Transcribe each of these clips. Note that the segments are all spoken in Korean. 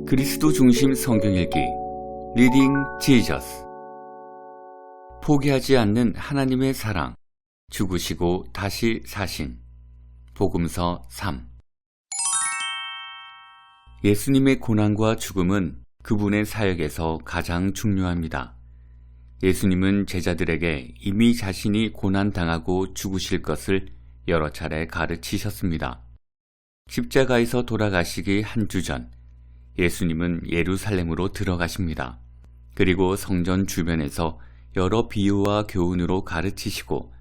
그리스도 중심 성경읽기 리딩 지저스. 포기하지 않는 하나님의 사랑, 죽으시고 다시 사신. 복음서 3. 예수님의 고난과 죽음은 그분의 사역에서 가장 중요합니다. 예수님은 제자들에게 이미 자신이 고난당하고 죽으실 것을 여러 차례 가르치셨습니다. 십자가에서 돌아가시기 한 주 전, 예수님은 예루살렘으로 들어가십니다. 그리고 성전 주변에서 여러 비유와 교훈으로 가르치시고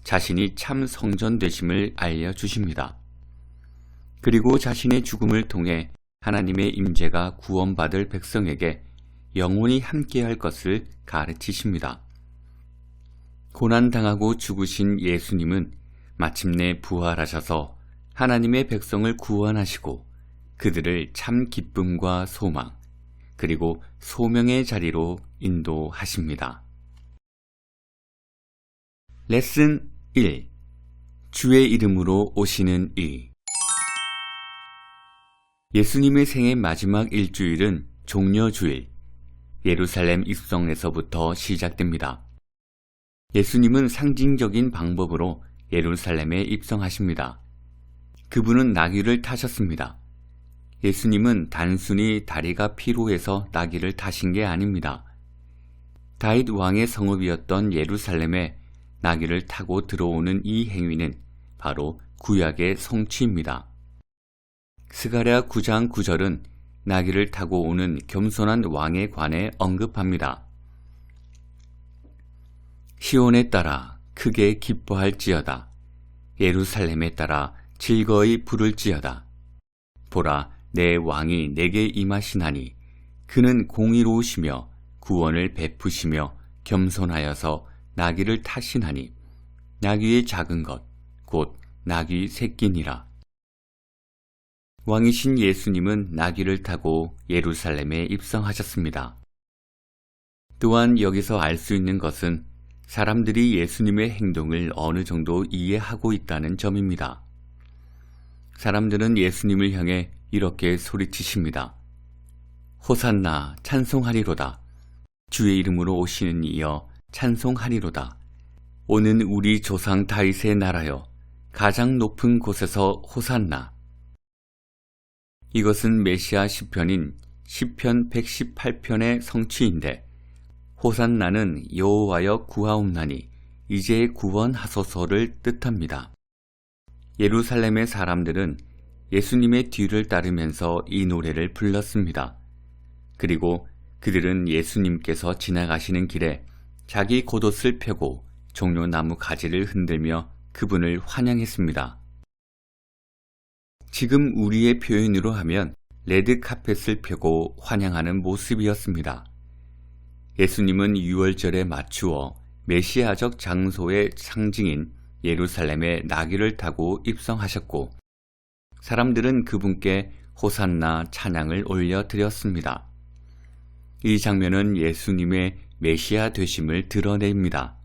자신이 참 성전 되심을 알려주십니다. 그리고 자신의 죽음을 통해 하나님의 임재가 구원받을 백성에게 영원히 함께할 것을 가르치십니다. 고난당하고 죽으신 예수님은 마침내 부활하셔서 하나님의 백성을 구원하시고 그들을 참 기쁨과 소망, 그리고 소명의 자리로 인도하십니다. 레슨 1. 주의 이름으로 오시는 이. 예수님의 생애 마지막 일주일은 종려주일, 예루살렘 입성에서부터 시작됩니다. 예수님은 상징적인 방법으로 예루살렘에 입성하십니다. 그분은 나귀를 타셨습니다. 예수님은 단순히 다리가 피로해서 나귀를 타신 게 아닙니다. 다윗 왕의 성읍이었던 예루살렘에 나귀를 타고 들어오는 이 행위는 바로 구약의 성취입니다. 스가랴 9장 9절은 나귀를 타고 오는 겸손한 왕에 관해 언급합니다. 시온에 따라 크게 기뻐할지어다. 예루살렘에 따라 즐거이 부를지어다. 보라, 내 왕이 내게 임하시나니 그는 공의로우시며 구원을 베푸시며 겸손하여서 나귀를 타시나니 나귀의 작은 것 곧 나귀 새끼니라. 왕이신 예수님은 나귀를 타고 예루살렘에 입성하셨습니다. 또한 여기서 알 수 있는 것은 사람들이 예수님의 행동을 어느 정도 이해하고 있다는 점입니다. 사람들은 예수님을 향해 이렇게 소리치십니다. 호산나 찬송하리로다. 주의 이름으로 오시는 이여 찬송하리로다. 오는 우리 조상 다윗의 나라여 가장 높은 곳에서 호산나. 이것은 메시아 시편인 시편 118편의 성취인데 호산나는 여호와여 구하옵나니 이제 구원하소서를 뜻합니다. 예루살렘의 사람들은 예수님의 뒤를 따르면서 이 노래를 불렀습니다. 그리고 그들은 예수님께서 지나가시는 길에 자기 겉옷을 펴고 종려나무 가지를 흔들며 그분을 환영했습니다. 지금 우리의 표현으로 하면 레드카펫을 펴고 환영하는 모습이었습니다. 예수님은 유월절에 맞추어 메시아적 장소의 상징인 예루살렘에 나귀를 타고 입성하셨고 사람들은 그분께 호산나 찬양을 올려드렸습니다. 이 장면은 예수님의 메시아 되심을 드러냅니다.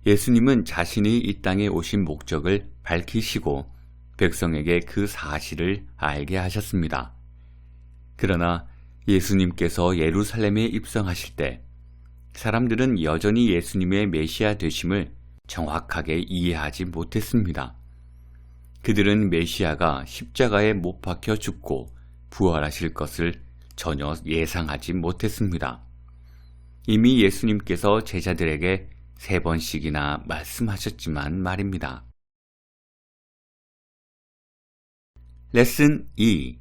예수님은 자신이 이 땅에 오신 목적을 밝히시고 백성에게 그 사실을 알게 하셨습니다. 그러나 예수님께서 예루살렘에 입성하실 때 사람들은 여전히 예수님의 메시아 되심을 정확하게 이해하지 못했습니다. 그들은 메시아가 십자가에 못 박혀 죽고 부활하실 것을 전혀 예상하지 못했습니다. 이미 예수님께서 제자들에게 3번씩이나 말씀하셨지만 말입니다. 레슨 2.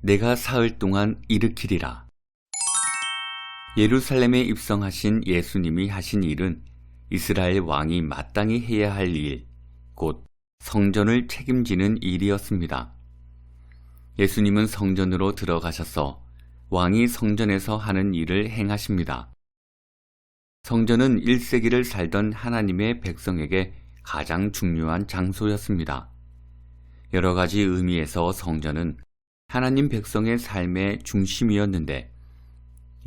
내가 사흘 동안 일으키리라. 예루살렘에 입성하신 예수님이 하신 일은 이스라엘 왕이 마땅히 해야 할 일, 곧 성전을 책임지는 일이었습니다. 예수님은 성전으로 들어가셔서 왕이 성전에서 하는 일을 행하십니다. 성전은 1세기를 살던 하나님의 백성에게 가장 중요한 장소였습니다. 여러 가지 의미에서 성전은 하나님 백성의 삶의 중심이었는데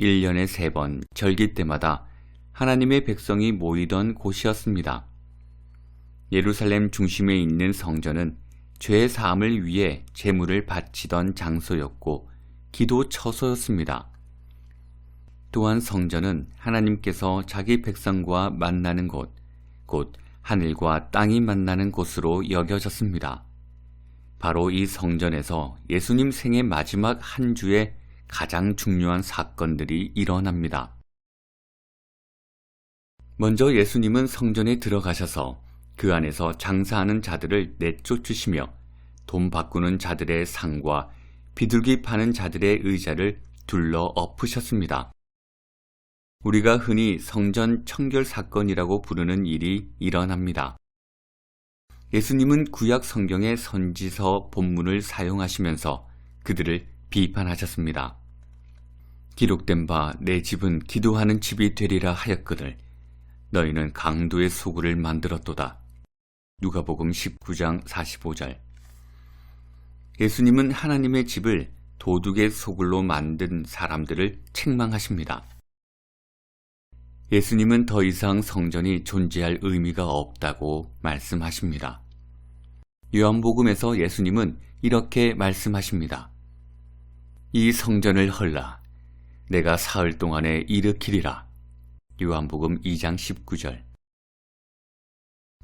1년에 3번 절기 때마다 하나님의 백성이 모이던 곳이었습니다. 예루살렘 중심에 있는 성전은 죄 사함을 위해 제물을 바치던 장소였고 기도 처소였습니다. 또한 성전은 하나님께서 자기 백성과 만나는 곳, 곧 하늘과 땅이 만나는 곳으로 여겨졌습니다. 바로 이 성전에서 예수님 생애 마지막 한 주에 가장 중요한 사건들이 일어납니다. 먼저 예수님은 성전에 들어가셔서 그 안에서 장사하는 자들을 내쫓으시며 돈 바꾸는 자들의 상과 비둘기 파는 자들의 의자를 둘러 엎으셨습니다. 우리가 흔히 성전 청결 사건이라고 부르는 일이 일어납니다. 예수님은 구약 성경의 선지서 본문을 사용하시면서 그들을 비판하셨습니다. 기록된 바 내 집은 기도하는 집이 되리라 하였거늘 너희는 강도의 소굴을 만들었도다. 누가복음 19장 45절. 예수님은 하나님의 집을 도둑의 소굴로 만든 사람들을 책망하십니다. 예수님은 더 이상 성전이 존재할 의미가 없다고 말씀하십니다. 요한복음에서 예수님은 이렇게 말씀하십니다. 이 성전을 헐라. 내가 사흘 동안에 일으키리라. 요한복음 2장 19절.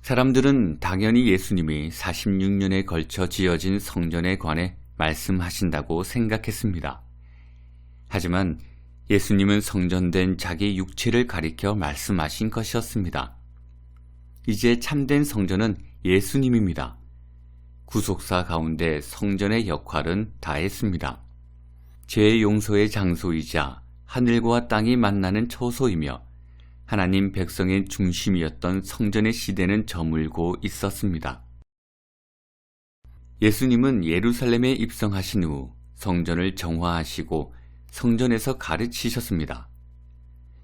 사람들은 당연히 예수님이 46년에 걸쳐 지어진 성전에 관해 말씀하신다고 생각했습니다. 하지만 예수님은 성전된 자기 육체를 가리켜 말씀하신 것이었습니다. 이제 참된 성전은 예수님입니다. 구속사 가운데 성전의 역할은 다했습니다. 죄 용서의 장소이자 하늘과 땅이 만나는 처소이며 하나님 백성의 중심이었던 성전의 시대는 저물고 있었습니다. 예수님은 예루살렘에 입성하신 후 성전을 정화하시고 성전에서 가르치셨습니다.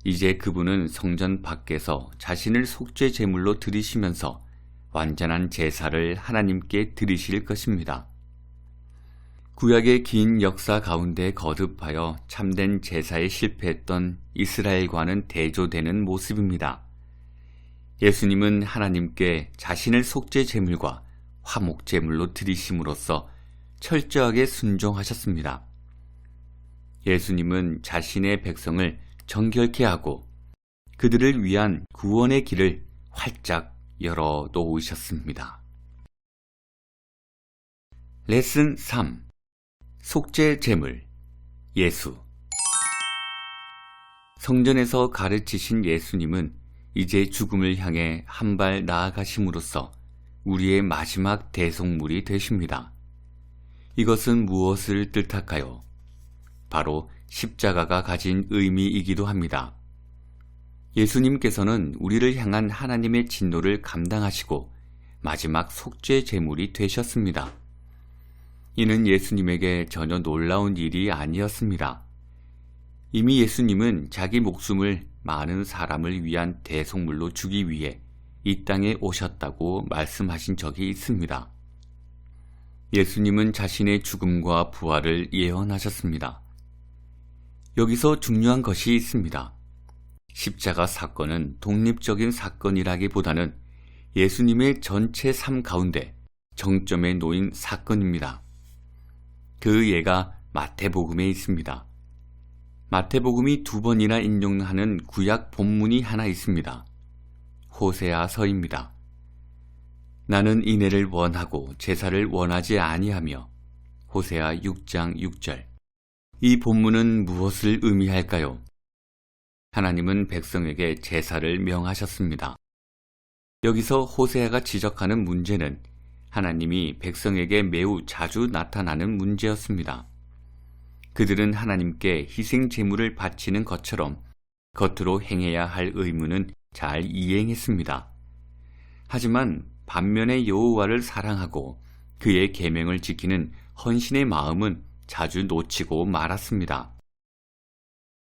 이제 그분은 성전 밖에서 자신을 속죄 제물로 드리시면서 완전한 제사를 하나님께 드리실 것입니다. 구약의 긴 역사 가운데 거듭하여 참된 제사에 실패했던 이스라엘과는 대조되는 모습입니다. 예수님은 하나님께 자신을 속죄 제물과 화목 제물로 드리심으로써 철저하게 순종하셨습니다. 예수님은 자신의 백성을 정결케 하고 그들을 위한 구원의 길을 활짝 열어 놓으셨습니다. 레슨 3. 속죄 제물, 예수. 성전에서 가르치신 예수님은 이제 죽음을 향해 한 발 나아가심으로써 우리의 마지막 대속물이 되십니다. 이것은 무엇을 뜻할까요? 바로 십자가가 가진 의미이기도 합니다. 예수님께서는 우리를 향한 하나님의 진노를 감당하시고 마지막 속죄 제물이 되셨습니다. 이는 예수님에게 전혀 놀라운 일이 아니었습니다. 이미 예수님은 자기 목숨을 많은 사람을 위한 대속물로 주기 위해 이 땅에 오셨다고 말씀하신 적이 있습니다. 예수님은 자신의 죽음과 부활을 예언하셨습니다. 여기서 중요한 것이 있습니다. 십자가 사건은 독립적인 사건이라기보다는 예수님의 전체 삶 가운데 정점에 놓인 사건입니다. 그 예가 마태복음에 있습니다. 마태복음이 2번이나 인용하는 구약 본문이 하나 있습니다. 호세아서입니다. 나는 인애를 원하고 제사를 원하지 아니하며. 호세아 6장 6절. 이 본문은 무엇을 의미할까요? 하나님은 백성에게 제사를 명하셨습니다. 여기서 호세아가 지적하는 문제는 하나님이 백성에게 매우 자주 나타나는 문제였습니다. 그들은 하나님께 희생 제물을 바치는 것처럼 겉으로 행해야 할 의무는 잘 이행했습니다. 하지만 반면에 여호와를 사랑하고 그의 계명을 지키는 헌신의 마음은 자주 놓치고 말았습니다.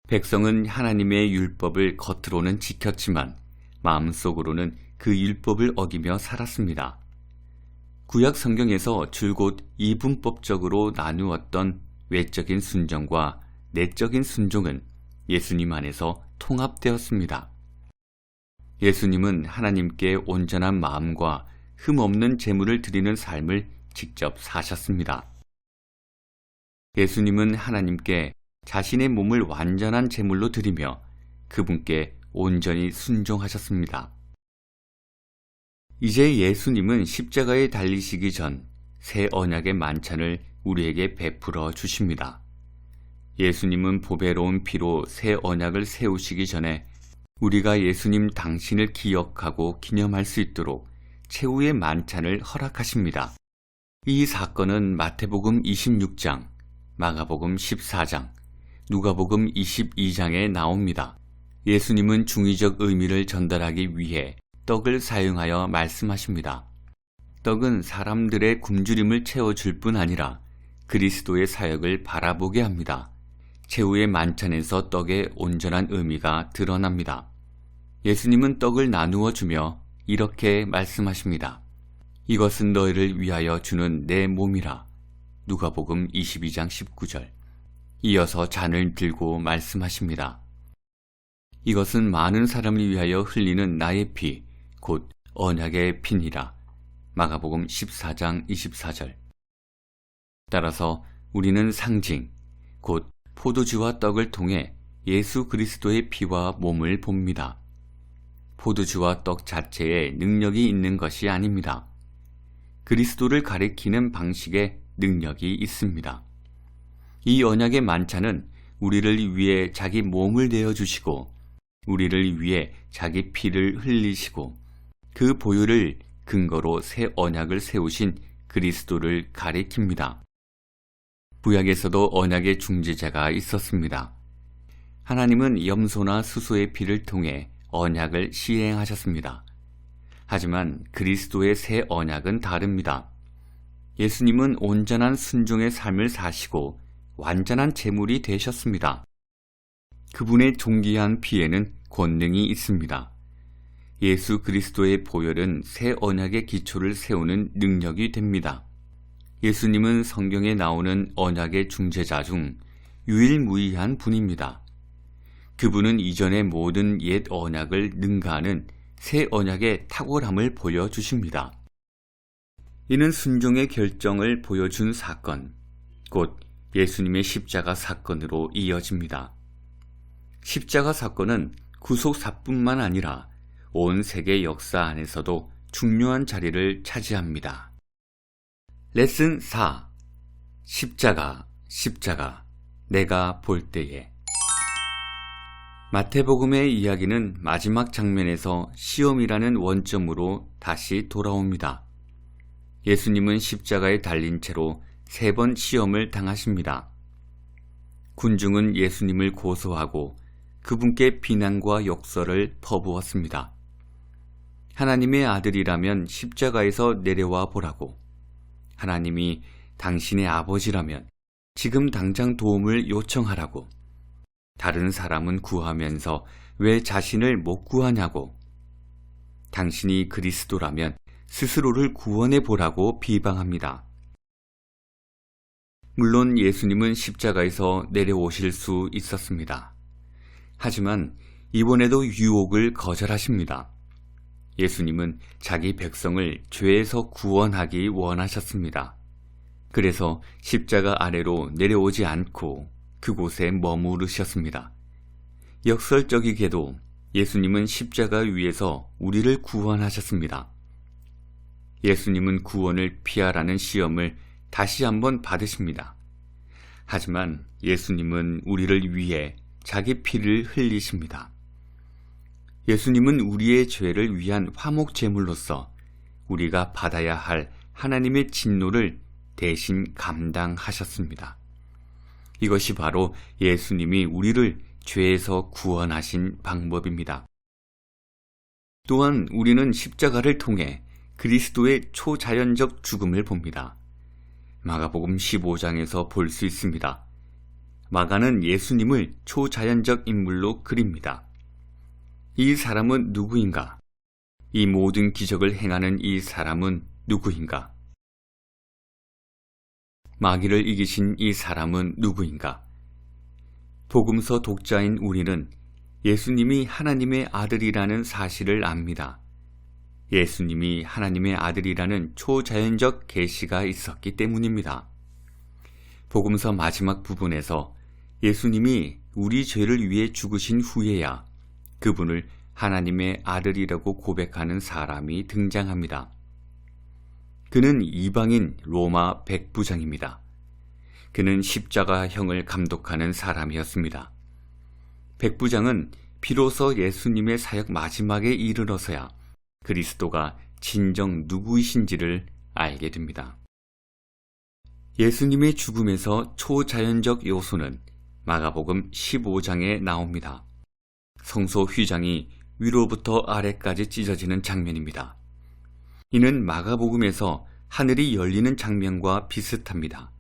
백성은 하나님의 율법을 겉으로는 지켰지만 마음속으로는 그 율법을 어기며 살았습니다. 구약 성경에서 줄곧 이분법적으로 나누었던 외적인 순종과 내적인 순종은 예수님 안에서 통합되었습니다. 예수님은 하나님께 온전한 마음과 흠없는 제물을 드리는 삶을 직접 사셨습니다. 예수님은 하나님께 자신의 몸을 완전한 제물로 드리며 그분께 온전히 순종하셨습니다. 이제 예수님은 십자가에 달리시기 전 새 언약의 만찬을 우리에게 베풀어 주십니다. 예수님은 보배로운 피로 새 언약을 세우시기 전에 우리가 예수님 당신을 기억하고 기념할 수 있도록 최후의 만찬을 허락하십니다. 이 사건은 마태복음 26장, 마가복음 14장, 누가복음 22장에 나옵니다. 예수님은 중의적 의미를 전달하기 위해 떡을 사용하여 말씀하십니다. 떡은 사람들의 굶주림을 채워줄 뿐 아니라 그리스도의 사역을 바라보게 합니다. 최후의 만찬에서 떡의 온전한 의미가 드러납니다. 예수님은 떡을 나누어 주며 이렇게 말씀하십니다. 이것은 너희를 위하여 주는 내 몸이라. 누가복음 22장 19절. 이어서 잔을 들고 말씀하십니다. 이것은 많은 사람을 위하여 흘리는 나의 피, 곧 언약의 피니라. 마가복음 14장 24절. 따라서 우리는 상징, 곧 포도주와 떡을 통해 예수 그리스도의 피와 몸을 봅니다. 포도주와 떡 자체에 능력이 있는 것이 아닙니다. 그리스도를 가리키는 방식에 능력이 있습니다. 이 언약의 만찬은 우리를 위해 자기 몸을 내어주시고 우리를 위해 자기 피를 흘리시고 그 보혈을 근거로 새 언약을 세우신 그리스도를 가리킵니다. 구약에서도 언약의 중재자가 있었습니다. 하나님은 염소나 수소의 피를 통해 언약을 시행하셨습니다. 하지만 그리스도의 새 언약은 다릅니다. 예수님은 온전한 순종의 삶을 사시고 완전한 제물이 되셨습니다. 그분의 존귀한 피에는 권능이 있습니다. 예수 그리스도의 보혈은 새 언약의 기초를 세우는 능력이 됩니다. 예수님은 성경에 나오는 언약의 중재자 중 유일무이한 분입니다. 그분은 이전의 모든 옛 언약을 능가하는 새 언약의 탁월함을 보여주십니다. 이는 순종의 결정을 보여준 사건, 곧 예수님의 십자가 사건으로 이어집니다. 십자가 사건은 구속사뿐만 아니라 온 세계 역사 안에서도 중요한 자리를 차지합니다. 레슨 4. 십자가, 십자가, 내가 볼 때에. 마태복음의 이야기는 마지막 장면에서 시험이라는 원점으로 다시 돌아옵니다. 예수님은 십자가에 달린 채로 3번 시험을 당하십니다. 군중은 예수님을 고소하고 그분께 비난과 욕설을 퍼부었습니다. 하나님의 아들이라면 십자가에서 내려와 보라고, 하나님이 당신의 아버지라면 지금 당장 도움을 요청하라고, 다른 사람은 구하면서 왜 자신을 못 구하냐고, 당신이 그리스도라면 스스로를 구원해 보라고 비방합니다. 물론 예수님은 십자가에서 내려오실 수 있었습니다. 하지만 이번에도 유혹을 거절하십니다. 예수님은 자기 백성을 죄에서 구원하기 원하셨습니다. 그래서 십자가 아래로 내려오지 않고 그곳에 머무르셨습니다. 역설적이게도 예수님은 십자가 위에서 우리를 구원하셨습니다. 예수님은 구원을 피하라는 시험을 다시 한번 받으십니다. 하지만 예수님은 우리를 위해 자기 피를 흘리십니다. 예수님은 우리의 죄를 위한 화목제물로서 우리가 받아야 할 하나님의 진노를 대신 감당하셨습니다. 이것이 바로 예수님이 우리를 죄에서 구원하신 방법입니다. 또한 우리는 십자가를 통해 그리스도의 초자연적 죽음을 봅니다. 마가복음 15장에서 볼 수 있습니다. 마가는 예수님을 초자연적 인물로 그립니다. 이 사람은 누구인가? 이 모든 기적을 행하는 이 사람은 누구인가? 마귀를 이기신 이 사람은 누구인가? 복음서 독자인 우리는 예수님이 하나님의 아들이라는 사실을 압니다. 예수님이 하나님의 아들이라는 초자연적 계시가 있었기 때문입니다. 복음서 마지막 부분에서 예수님이 우리 죄를 위해 죽으신 후에야 그분을 하나님의 아들이라고 고백하는 사람이 등장합니다. 그는 이방인 로마 백부장입니다. 그는 십자가형을 감독하는 사람이었습니다. 백부장은 비로소 예수님의 사역 마지막에 이르러서야 그리스도가 진정 누구이신지를 알게 됩니다. 예수님의 죽음에서 초자연적 요소는 마가복음 15장에 나옵니다. 성소 휘장이 위로부터 아래까지 찢어지는 장면입니다. 이는 마가복음에서 하늘이 열리는 장면과 비슷합니다.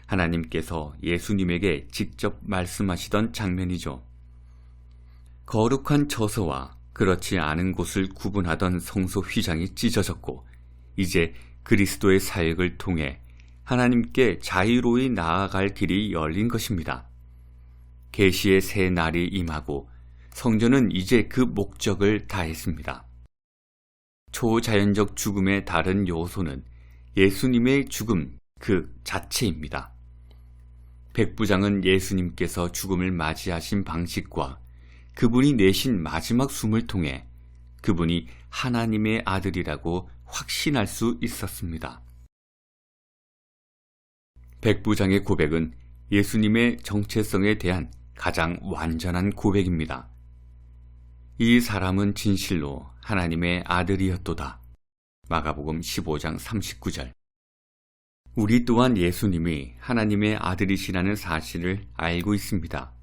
하나님께서 예수님에게 직접 말씀하시던 장면이죠. 거룩한 처소와 그렇지 않은 곳을 구분하던 성소 휘장이 찢어졌고 이제 그리스도의 사역을 통해 하나님께 자유로이 나아갈 길이 열린 것입니다. 계시의 새 날이 임하고 성전은 이제 그 목적을 다했습니다. 초자연적 죽음의 다른 요소는 예수님의 죽음 그 자체입니다. 백부장은 예수님께서 죽음을 맞이하신 방식과 그분이 내신 마지막 숨을 통해 그분이 하나님의 아들이라고 확신할 수 있었습니다. 백부장의 고백은 예수님의 정체성에 대한 가장 완전한 고백입니다. 이 사람은 진실로 하나님의 아들이었도다. 마가복음 15장 39절. 우리 또한 예수님이 하나님의 아들이시라는 사실을 알고 있습니다.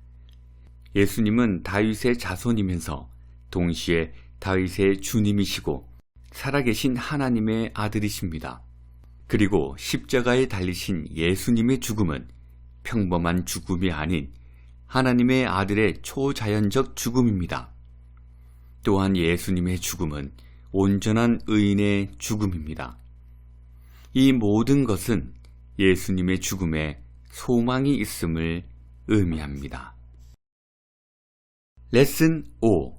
예수님은 다윗의 자손이면서 동시에 다윗의 주님이시고 살아계신 하나님의 아들이십니다. 그리고 십자가에 달리신 예수님의 죽음은 평범한 죽음이 아닌 하나님의 아들의 초자연적 죽음입니다. 또한 예수님의 죽음은 온전한 의인의 죽음입니다. 이 모든 것은 예수님의 죽음에 소망이 있음을 의미합니다. 레슨 5.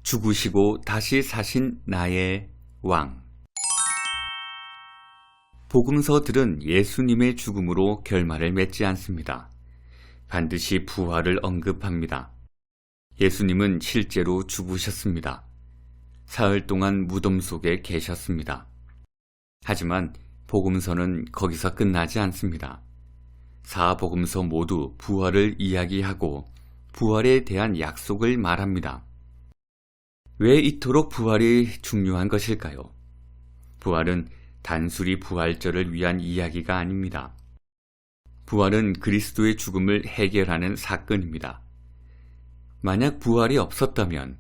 죽으시고 다시 사신 나의 왕. 복음서들은 예수님의 죽음으로 결말을 맺지 않습니다. 반드시 부활을 언급합니다. 예수님은 실제로 죽으셨습니다. 사흘 동안 무덤 속에 계셨습니다. 하지만 복음서는 거기서 끝나지 않습니다. 사복음서 모두 부활을 이야기하고 부활에 대한 약속을 말합니다. 왜 이토록 부활이 중요한 것일까요? 부활은 단순히 부활절을 위한 이야기가 아닙니다. 부활은 그리스도의 죽음을 해결하는 사건입니다. 만약 부활이 없었다면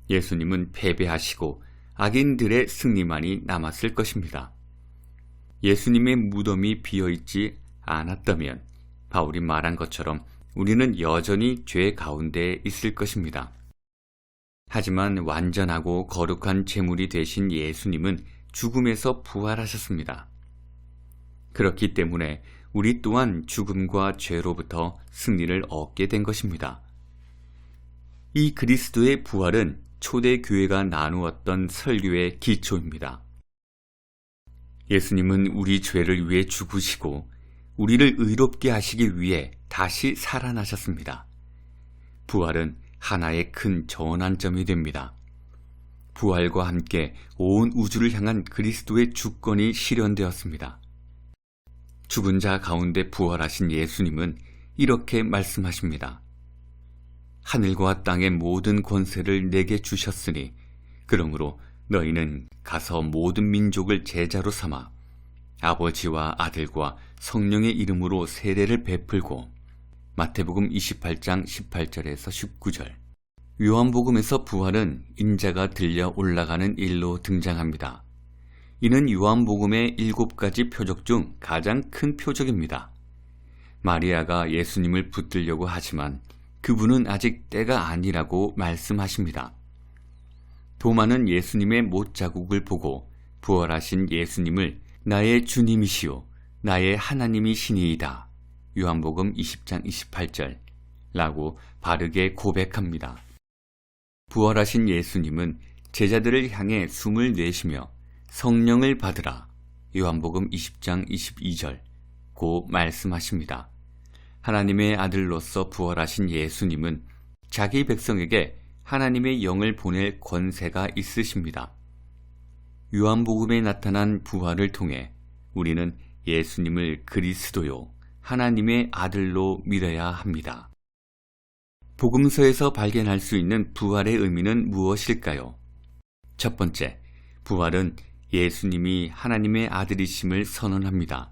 예수님은 패배하시고 악인들의 승리만이 남았을 것입니다. 예수님의 무덤이 비어있지 않았다면 바울이 말한 것처럼 우리는 여전히 죄 가운데 있을 것입니다. 하지만 완전하고 거룩한 제물이 되신 예수님은 죽음에서 부활하셨습니다. 그렇기 때문에 우리 또한 죽음과 죄로부터 승리를 얻게 된 것입니다. 이 그리스도의 부활은 초대교회가 나누었던 설교의 기초입니다. 예수님은 우리 죄를 위해 죽으시고 우리를 의롭게 하시기 위해 다시 살아나셨습니다. 부활은 하나의 큰 전환점이 됩니다. 부활과 함께 온 우주를 향한 그리스도의 주권이 실현되었습니다. 죽은 자 가운데 부활하신 예수님은 이렇게 말씀하십니다. 하늘과 땅의 모든 권세를 내게 주셨으니 그러므로 너희는 가서 모든 민족을 제자로 삼아 아버지와 아들과 성령의 이름으로 세례를 베풀고 마태복음 28장 18절에서 19절. 요한복음에서 부활은 인자가 들려 올라가는 일로 등장합니다. 이는 요한복음의 7가지 표적 중 가장 큰 표적입니다. 마리아가 예수님을 붙들려고 하지만 그분은 아직 때가 아니라고 말씀하십니다. 도마는 예수님의 못자국을 보고 부활하신 예수님을 나의 주님이시요 나의 하나님이시니이다. 요한복음 20장 28절 라고 바르게 고백합니다. 부활하신 예수님은 제자들을 향해 숨을 내쉬며 성령을 받으라. 요한복음 20장 22절 고 말씀하십니다. 하나님의 아들로서 부활하신 예수님은 자기 백성에게 하나님의 영을 보낼 권세가 있으십니다. 요한복음에 나타난 부활을 통해 우리는 예수님을 그리스도요 하나님의 아들로 믿어야 합니다. 복음서에서 발견할 수 있는 부활의 의미는 무엇일까요? 첫 번째, 부활은 예수님이 하나님의 아들이심을 선언합니다.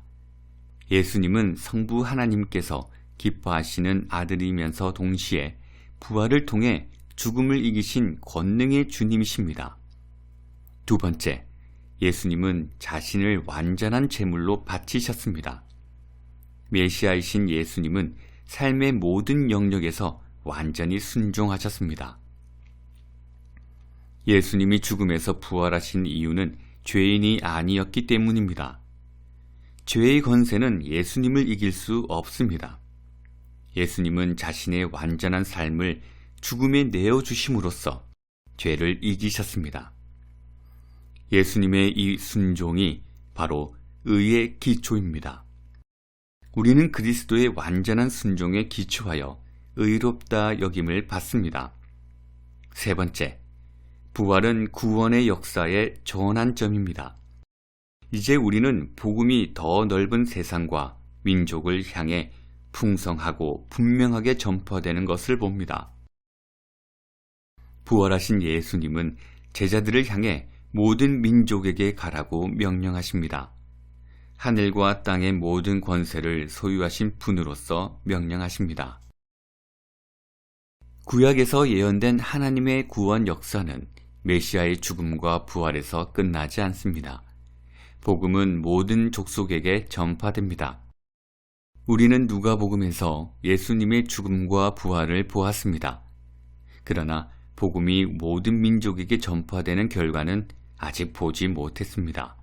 예수님은 성부 하나님께서 기뻐하시는 아들이면서 동시에 부활을 통해 죽음을 이기신 권능의 주님이십니다. 두 번째, 예수님은 자신을 완전한 제물로 바치셨습니다. 메시아이신 예수님은 삶의 모든 영역에서 완전히 순종하셨습니다. 예수님이 죽음에서 부활하신 이유는 죄인이 아니었기 때문입니다. 죄의 권세는 예수님을 이길 수 없습니다. 예수님은 자신의 완전한 삶을 죽음에 내어주심으로써 죄를 이기셨습니다. 예수님의 이 순종이 바로 의의 기초입니다. 우리는 그리스도의 완전한 순종에 기초하여 의롭다 여김을 받습니다. 세 번째, 부활은 구원의 역사의 전환점입니다. 이제 우리는 복음이 더 넓은 세상과 민족을 향해 풍성하고 분명하게 전파되는 것을 봅니다. 부활하신 예수님은 제자들을 향해 모든 민족에게 가라고 명령하십니다. 하늘과 땅의 모든 권세를 소유하신 분으로서 명령하십니다. 구약에서 예언된 하나님의 구원 역사는 메시아의 죽음과 부활에서 끝나지 않습니다. 복음은 모든 족속에게 전파됩니다. 우리는 누가복음에서 예수님의 죽음과 부활을 보았습니다. 그러나 복음이 모든 민족에게 전파되는 결과는 아직 보지 못했습니다.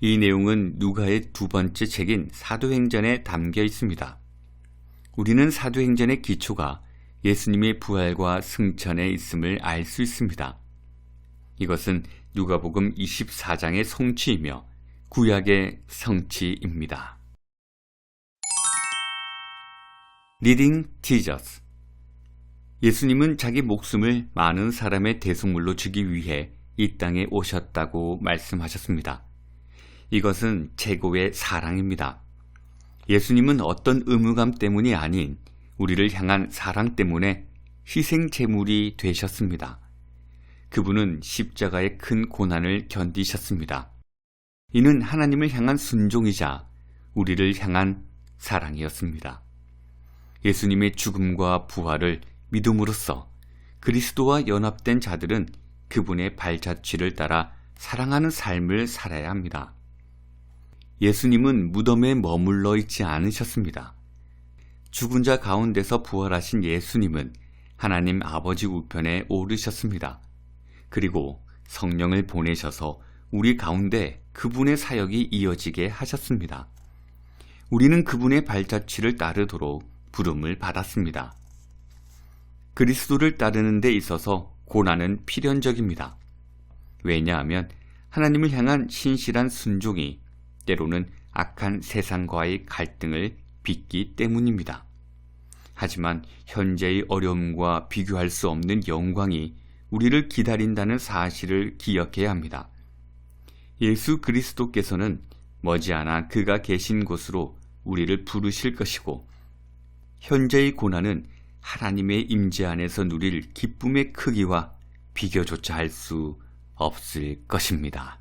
이 내용은 누가의 두 번째 책인 사도행전에 담겨 있습니다. 우리는 사도행전의 기초가 예수님의 부활과 승천에 있음을 알 수 있습니다. 이것은 누가복음 24장의 성취이며 구약의 성취입니다. 리딩 티저스. 예수님은 자기 목숨을 많은 사람의 대속물로 주기 위해 이 땅에 오셨다고 말씀하셨습니다. 이것은 최고의 사랑입니다. 예수님은 어떤 의무감 때문이 아닌 우리를 향한 사랑 때문에 희생 제물이 되셨습니다. 그분은 십자가의 큰 고난을 견디셨습니다. 이는 하나님을 향한 순종이자 우리를 향한 사랑이었습니다. 예수님의 죽음과 부활을 믿음으로써 그리스도와 연합된 자들은 그분의 발자취를 따라 사랑하는 삶을 살아야 합니다. 예수님은 무덤에 머물러 있지 않으셨습니다. 죽은 자 가운데서 부활하신 예수님은 하나님 아버지 우편에 오르셨습니다. 그리고 성령을 보내셔서 우리 가운데 그분의 사역이 이어지게 하셨습니다. 우리는 그분의 발자취를 따르도록 부름을 받았습니다. 그리스도를 따르는 데 있어서 고난은 필연적입니다. 왜냐하면 하나님을 향한 신실한 순종이 때로는 악한 세상과의 갈등을 빚기 때문입니다. 하지만 현재의 어려움과 비교할 수 없는 영광이 우리를 기다린다는 사실을 기억해야 합니다. 예수 그리스도께서는 머지않아 그가 계신 곳으로 우리를 부르실 것이고 현재의 고난은 하나님의 임재 안에서 누릴 기쁨의 크기와 비교조차 할 수 없을 것입니다.